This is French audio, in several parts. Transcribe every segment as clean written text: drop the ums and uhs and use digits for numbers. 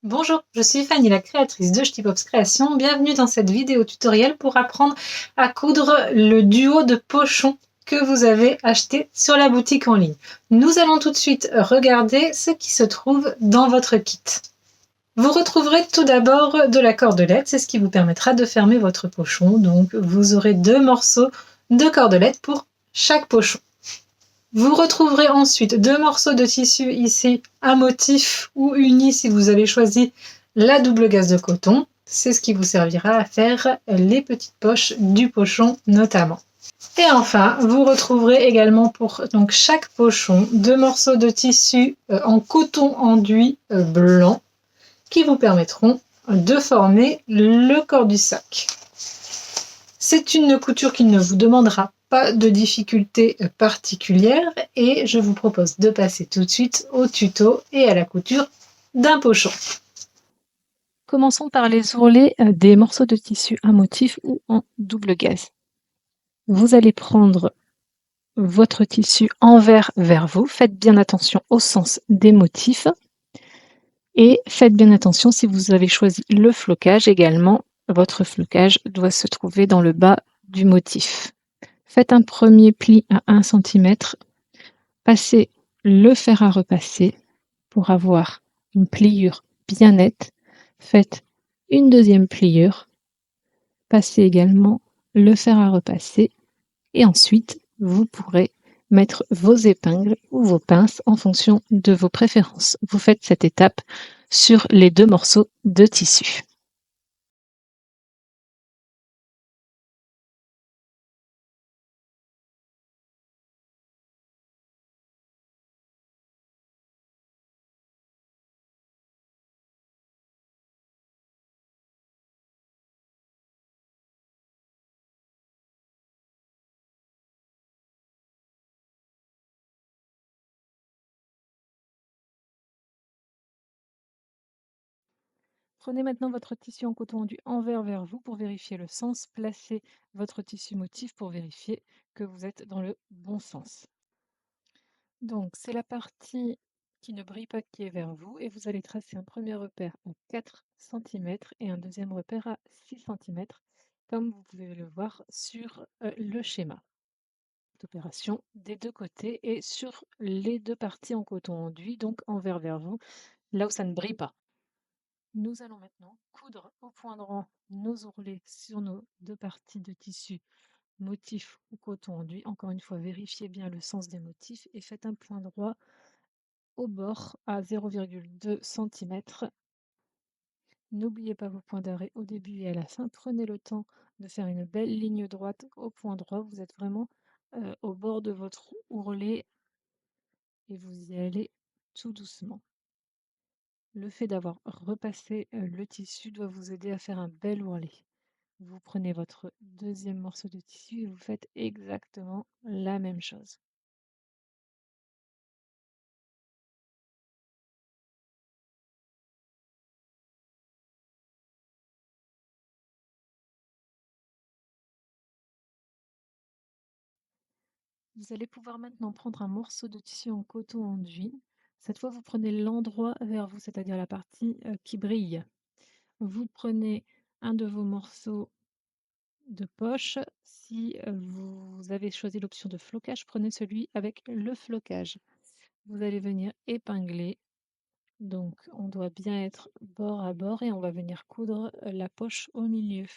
Bonjour, je suis Fanny, la créatrice de Ch'tipops Création. Bienvenue dans cette vidéo tutoriel pour apprendre à coudre le duo de pochons que vous avez acheté sur la boutique en ligne. Nous allons tout de suite regarder ce qui se trouve dans votre kit. Vous retrouverez tout d'abord de la cordelette, c'est ce qui vous permettra de fermer votre pochon. Donc vous aurez 2 morceaux de cordelette pour chaque pochon. Vous retrouverez ensuite 2 morceaux de tissu ici, un motif ou uni si vous avez choisi la double gaze de coton. C'est ce qui vous servira à faire les petites poches du pochon notamment. Et enfin, vous retrouverez également pour donc chaque pochon 2 morceaux de tissu en coton enduit blanc qui vous permettront de former le corps du sac. C'est une couture qui ne vous demandera pas de difficultés particulières et je vous propose de passer tout de suite au tuto et à la couture d'un pochon. Commençons par les ourlets des morceaux de tissu à motif ou en double gaze. Vous allez prendre votre tissu envers vers vous, faites bien attention au sens des motifs et faites bien attention si vous avez choisi le flocage également, votre flocage doit se trouver dans le bas du motif. Faites un premier pli à 1 cm, passez le fer à repasser pour avoir une pliure bien nette. Faites une deuxième pliure, passez également le fer à repasser et ensuite vous pourrez mettre vos épingles ou vos pinces en fonction de vos préférences. Vous faites cette étape sur les 2 morceaux de tissu. Prenez maintenant votre tissu en coton enduit envers vers vous pour vérifier le sens. Placez votre tissu motif pour vérifier que vous êtes dans le bon sens. Donc, c'est la partie qui ne brille pas qui est vers vous et vous allez tracer un premier repère à 4 cm et un deuxième repère à 6 cm, comme vous pouvez le voir sur le schéma d'opération des deux côtés et sur les deux parties en coton enduit, donc envers vers vous, là où ça ne brille pas. Nous allons maintenant coudre au point droit nos ourlets sur nos deux parties de tissu motif ou coton enduit. Encore une fois, vérifiez bien le sens des motifs et faites un point droit au bord à 0,2 cm. N'oubliez pas vos points d'arrêt au début et à la fin. Prenez le temps de faire une belle ligne droite au point droit. Vous êtes vraiment au bord de votre ourlet et vous y allez tout doucement. Le fait d'avoir repassé le tissu doit vous aider à faire un bel ourlet. Vous prenez votre deuxième morceau de tissu et vous faites exactement la même chose. Vous allez pouvoir maintenant prendre un morceau de tissu en coton enduit. Cette fois, vous prenez l'endroit vers vous, c'est-à-dire la partie qui brille. Vous prenez un de vos morceaux de poche. Si vous avez choisi l'option de flocage, prenez celui avec le flocage. Vous allez venir épingler. Donc, on doit bien être bord à bord et on va venir coudre la poche au milieu.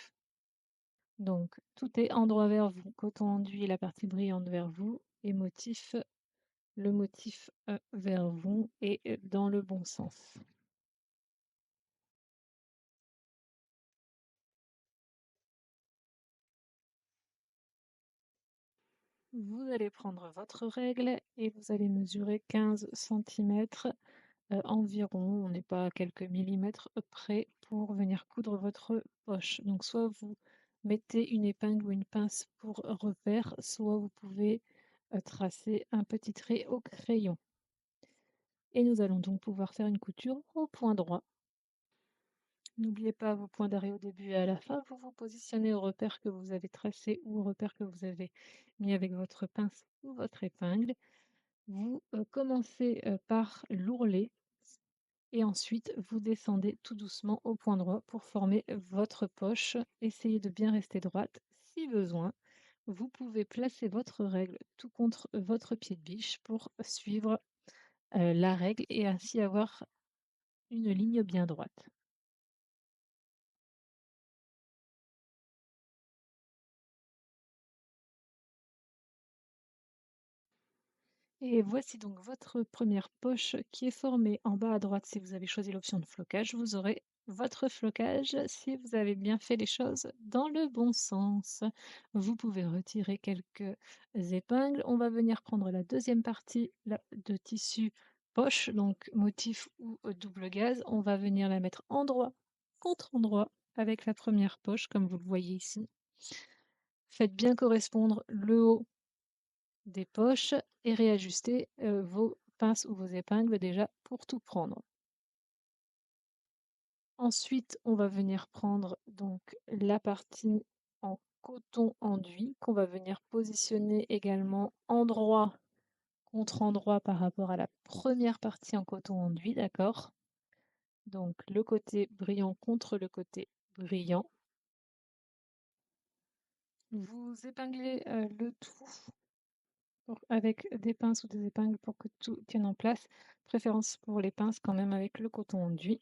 Donc, tout est endroit vers vous. Coton enduit, la partie brillante vers vous et motif, le motif vers vous et dans le bon sens. Vous allez prendre votre règle et vous allez mesurer 15 cm environ. On n'est pas à quelques millimètres près pour venir coudre votre poche. Donc, soit vous mettez une épingle ou une pince pour repère, soit vous pouvez tracer un petit trait au crayon. Et nous allons donc pouvoir faire une couture au point droit. N'oubliez pas vos points d'arrêt au début et à la fin. Vous vous positionnez au repère que vous avez tracé ou au repère que vous avez mis avec votre pince ou votre épingle. Vous commencez par l'ourlet et ensuite vous descendez tout doucement au point droit pour former votre poche. Essayez de bien rester droite. Si besoin, vous pouvez placer votre règle tout contre votre pied de biche pour suivre la règle et ainsi avoir une ligne bien droite. Et voici donc votre première poche qui est formée en bas à droite si vous avez choisi l'option de flocage. Vous aurez votre flocage si vous avez bien fait les choses dans le bon sens. Vous pouvez retirer quelques épingles. On va venir prendre la deuxième partie de tissu poche, donc motif ou double gaze. On va venir la mettre endroit contre endroit avec la première poche, comme vous le voyez ici. Faites bien correspondre le haut des poches et réajustez vos pinces ou vos épingles déjà pour tout prendre. Ensuite, on va venir prendre donc la partie en coton enduit qu'on va venir positionner également endroit contre endroit par rapport à la première partie en coton enduit, d'accord? Donc le côté brillant contre le côté brillant. Vous épinglez le tout avec des pinces ou des épingles pour que tout tienne en place. Préférence pour les pinces quand même avec le coton enduit.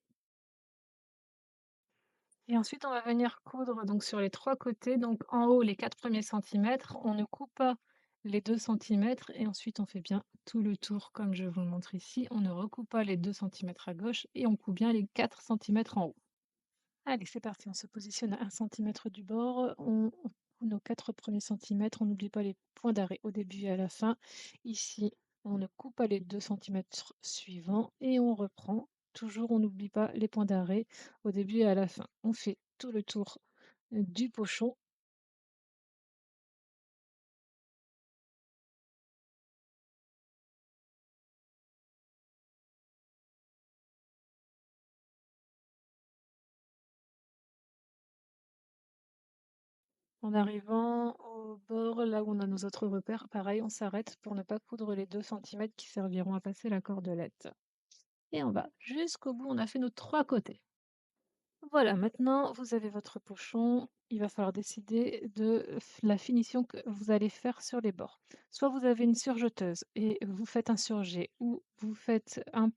Et ensuite, on va venir coudre donc sur les 3 côtés. Donc en haut, les 4 premiers centimètres, on ne coupe pas les 2 centimètres et ensuite on fait bien tout le tour comme je vous le montre ici. On ne recoupe pas les 2 centimètres à gauche et on coupe bien les 4 centimètres en haut. Allez, c'est parti, on se positionne à 1 centimètre du bord, on coud nos 4 premiers centimètres, on n'oublie pas les points d'arrêt au début et à la fin. Ici, on ne coupe pas les 2 centimètres suivants et on reprend. Toujours, on n'oublie pas les points d'arrêt au début et à la fin. On fait tout le tour du pochon. En arrivant au bord, là où on a nos autres repères, pareil, on s'arrête pour ne pas coudre les 2 centimètres qui serviront à passer la cordelette. Et on va jusqu'au bout, on a fait nos 3 côtés. Voilà, maintenant vous avez votre pochon, il va falloir décider de la finition que vous allez faire sur les bords. Soit vous avez une surjeteuse et vous faites un surjet, ou vous faites un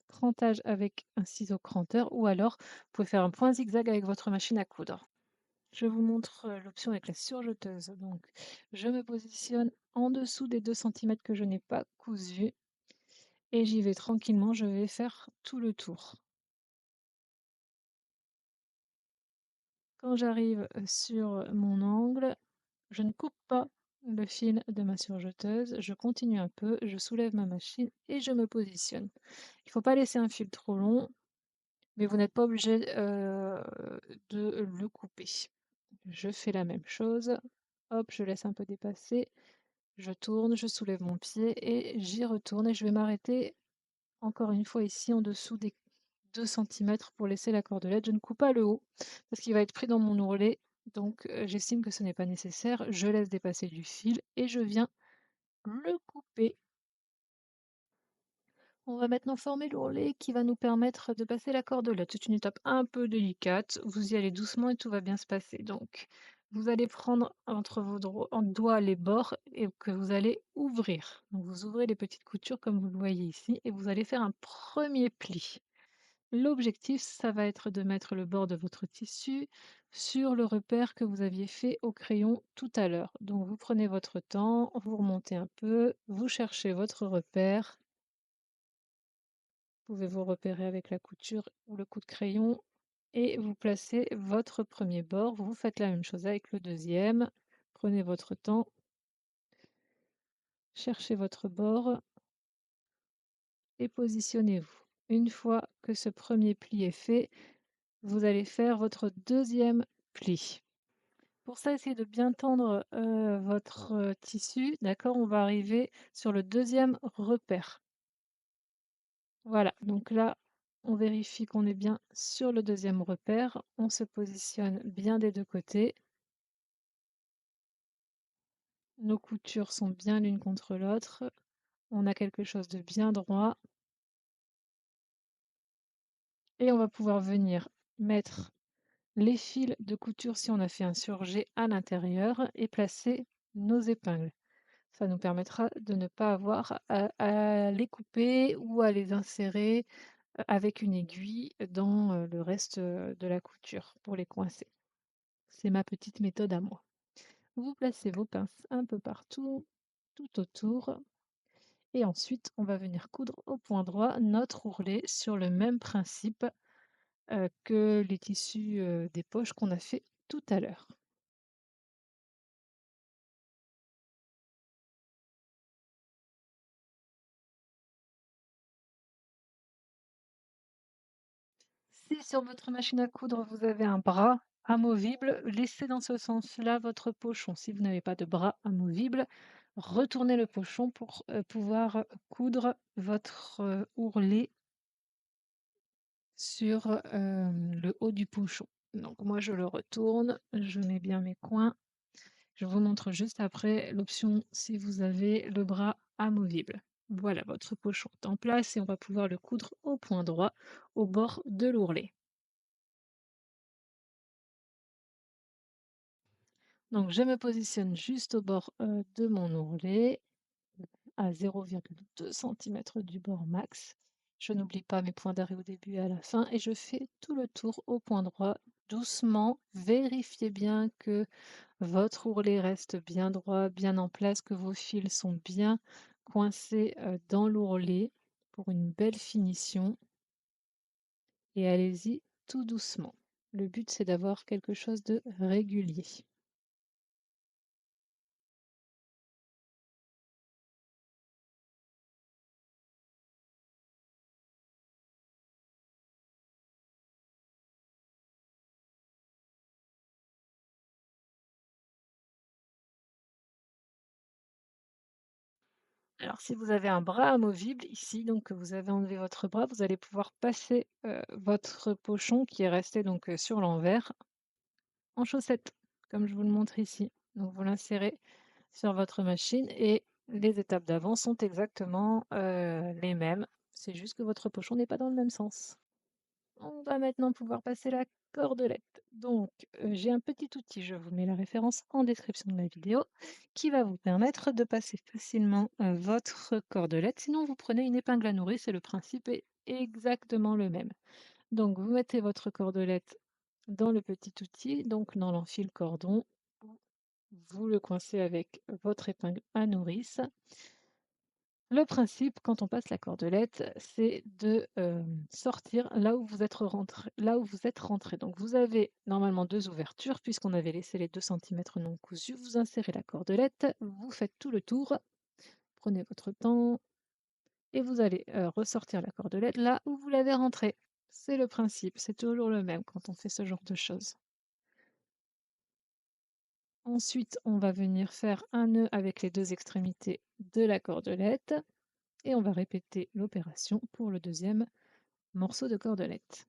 crantage avec un ciseau cranteur, ou alors vous pouvez faire un point zigzag avec votre machine à coudre. Je vous montre l'option avec la surjeteuse. Donc, je me positionne en dessous des 2 centimètres que je n'ai pas cousus et j'y vais tranquillement, je vais faire tout le tour. Quand j'arrive sur mon angle, je ne coupe pas le fil de ma surjeteuse, je continue un peu, je soulève ma machine et je me positionne. Il ne faut pas laisser un fil trop long, mais vous n'êtes pas obligé de le couper. Je fais la même chose, hop, je laisse un peu dépasser, je tourne, je soulève mon pied et j'y retourne et je vais m'arrêter encore une fois ici en dessous des 2 centimètres pour laisser la cordelette. Je ne coupe pas le haut parce qu'il va être pris dans mon ourlet, donc j'estime que ce n'est pas nécessaire. Je laisse dépasser du fil et je viens le couper. On va maintenant former l'ourlet qui va nous permettre de passer la cordelette. C'est une étape un peu délicate, vous y allez doucement et tout va bien se passer. Donc vous allez prendre entre vos doigts les bords et que vous allez ouvrir. Donc vous ouvrez les petites coutures comme vous le voyez ici et vous allez faire un premier pli. L'objectif, ça va être de mettre le bord de votre tissu sur le repère que vous aviez fait au crayon tout à l'heure. Donc vous prenez votre temps, vous remontez un peu, vous cherchez votre repère. Vous pouvez vous repérer avec la couture ou le coup de crayon et vous placez votre premier bord. Vous faites la même chose avec le deuxième. Prenez votre temps, cherchez votre bord et positionnez-vous. Une fois que ce premier pli est fait, vous allez faire votre deuxième pli. Pour ça, essayez de bien tendre votre tissu, d'accord? On va arriver sur le deuxième repère. Voilà, donc là, on vérifie qu'on est bien sur le deuxième repère. On se positionne bien des 2 côtés. Nos coutures sont bien l'une contre l'autre. On a quelque chose de bien droit. et on va pouvoir venir mettre les fils de couture si on a fait un surjet à l'intérieur et placer nos épingles. Ça nous permettra de ne pas avoir à les couper ou à les insérer avec une aiguille dans le reste de la couture pour les coincer. C'est ma petite méthode à moi. Vous placez vos pinces un peu partout, tout autour, et ensuite on va venir coudre au point droit notre ourlet sur le même principe que les tissus des poches qu'on a fait tout à l'heure. Si sur votre machine à coudre, vous avez un bras amovible, laissez dans ce sens-là votre pochon. Si vous n'avez pas de bras amovible, retournez le pochon pour pouvoir coudre votre ourlet sur le haut du pochon. Donc moi, je le retourne, je mets bien mes coins. Je vous montre juste après l'option si vous avez le bras amovible. Voilà, votre pochon est en place et on va pouvoir le coudre au point droit au bord de l'ourlet. Donc je me positionne juste au bord de mon ourlet, à 0,2 cm du bord max. Je n'oublie pas mes points d'arrêt au début et à la fin et je fais tout le tour au point droit, doucement. Vérifiez bien que votre ourlet reste bien droit, bien en place, que vos fils sont bien coincés dans l'ourlet pour une belle finition. Et allez-y tout doucement. Le but, c'est d'avoir quelque chose de régulier. Alors si vous avez un bras amovible ici, donc que vous avez enlevé votre bras, vous allez pouvoir passer, votre pochon qui est resté donc, sur l'envers en chaussette, comme je vous le montre ici. Donc vous l'insérez sur votre machine et les étapes d'avant sont exactement, les mêmes. C'est juste que votre pochon n'est pas dans le même sens. On va maintenant pouvoir passer la cordelette. Donc, j'ai un petit outil, je vous mets la référence en description de la vidéo, qui va vous permettre de passer facilement, votre cordelette. Sinon, vous prenez une épingle à nourrice et le principe est exactement le même. Donc, vous mettez votre cordelette dans le petit outil, donc dans l'enfile cordon. Vous le coincez avec votre épingle à nourrice. Le principe, quand on passe la cordelette, c'est de, sortir là où vous êtes rentré. Donc vous avez normalement 2 ouvertures puisqu'on avait laissé les 2 centimètres non cousus. Vous insérez la cordelette, vous faites tout le tour, prenez votre temps et vous allez, ressortir la cordelette là où vous l'avez rentrée. C'est le principe, c'est toujours le même quand on fait ce genre de choses. Ensuite, on va venir faire un nœud avec les 2 extrémités de la cordelette et on va répéter l'opération pour le deuxième morceau de cordelette.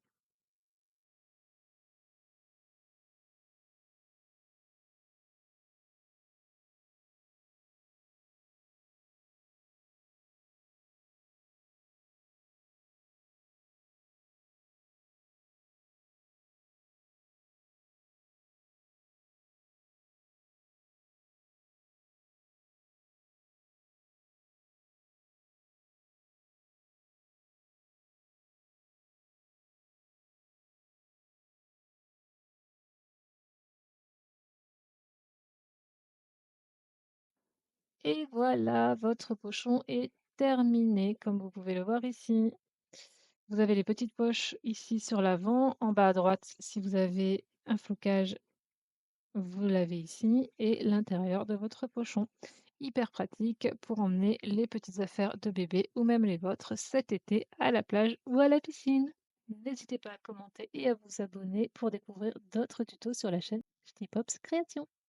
Et voilà, votre pochon est terminé, comme vous pouvez le voir ici. Vous avez les petites poches ici sur l'avant, en bas à droite, si vous avez un flocage, vous l'avez ici, et l'intérieur de votre pochon. Hyper pratique pour emmener les petites affaires de bébé ou même les vôtres cet été à la plage ou à la piscine. N'hésitez pas à commenter et à vous abonner pour découvrir d'autres tutos sur la chaîne Schneepops Création.